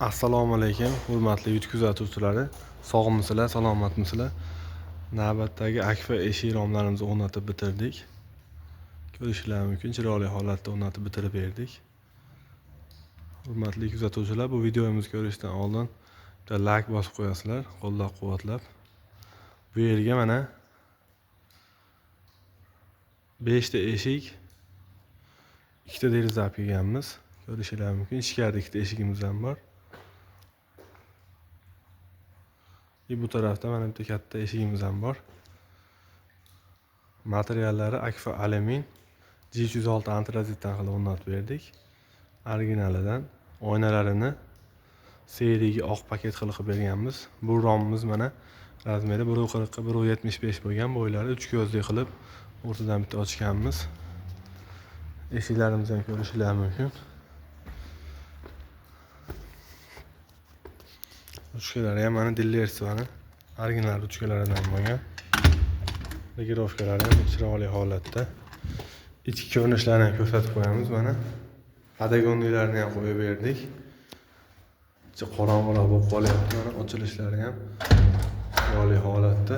Assalomu alaykum, hurmatli yuk kuzatuvchilari. Sog'misizlar, salomatmisizlar? Navbatdagi akfa eshik romlarimizni o'rnatib bitirdik. Ko'rishingiz mumkin, chiroyli holatda o'rnatib bitirib berdik. Hurmatli kuzatuvchilar, bu videomizni ko'rishdan oldin bitta like bosib qo'yasizlar, qo'llab-quvvatlab. Bu yerga mana 5 ta eshik, 2 ta deraza qilganmiz. Ko'rishingiz mumkin, ichkarida 2 ta eshigimiz ham bor. Bu tarafda mana bitta katta eshigimiz ham bor. Materiallari akfa alyumin G106 antrazitdan qilib o'rnatib berdik. Originalidan oynalarini seriyaga oq paket qilib berganmiz. Bu romimiz mana razmeri 1.40 ga 1.75 bo'lgan, bo'ylari 3 ko'zli qilib o'rtadan bitta ochganmiz. Eshiklarimizni ham ko'rishingiz mumkin. Ruchkalari ham mana Dillertsvani original ruchkalaridan bo'lgan. Legirovkalari ham chiroyli holatda. Ichki ko'rinishlarini ham ko'rsatib qo'yamiz mana. Padagonlarni ham qo'yib berdik. Qorong'iroq bo'lib qolyapti, mana ochilishlari ham chiroyli holatda.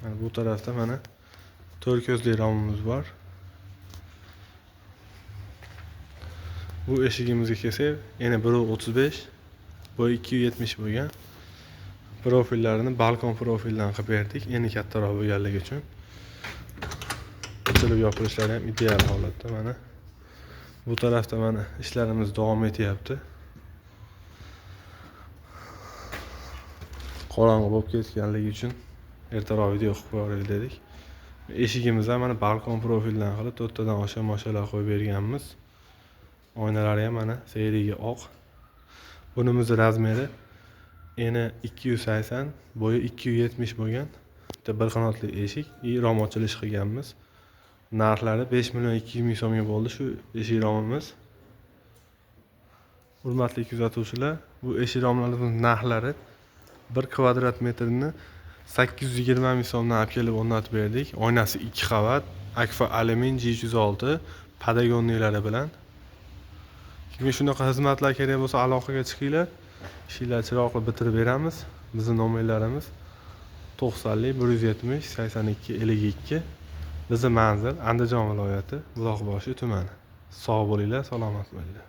Mana bu tarafda mana 4 ko'zli romimiz bor. Bu eshigimizga kelsak, yana 1.35, bo'yi 2.70 bo'lgan. Profillarini balkon profildan qilib berdik, endi kattaroq bo'lganligi uchun. Ochilib yopilishlari ham ideal holatda mana. Bu tarafda mana ishlarimiz davom etyapti. Qorong'i bo'lib ketganligi uchun ertaroq video qilib qo'yaylik dedik. Eshigimiz ham mana balkon profildan qilib 4 tadan oshiq moshalar qo'yib berganmiz. Oynalari ham mana seriyaga oq. Bunimizning razmeri eni 280, bo'yi 270 bo'lgan. Bitta bir qanotli eshik, rom ochilish qilganmiz. Narxlari 5.200.000 so'mga bo'ldi shu eshik romimiz. Hurmatli kuzatuvchilar, bu eshik romlarimizning narxlari 1 kvadrat metrini 820.000 so'mdan olib kelib o'rnatib berdik. Oynasi 2 qavat, akfa alyumin G106 padagonlari bilan. Kimga shunaqa xizmatlar kerak bo'lsa, aloqaga chiqinglar. Ishlarni chiroyli bitirib beramiz. Bizning nomerlarimiz 90 170 82 52. Bizning manzil Andijon viloyati, Buloqboshi tumani. Sog' bo'linglar, salomat bo'linglar.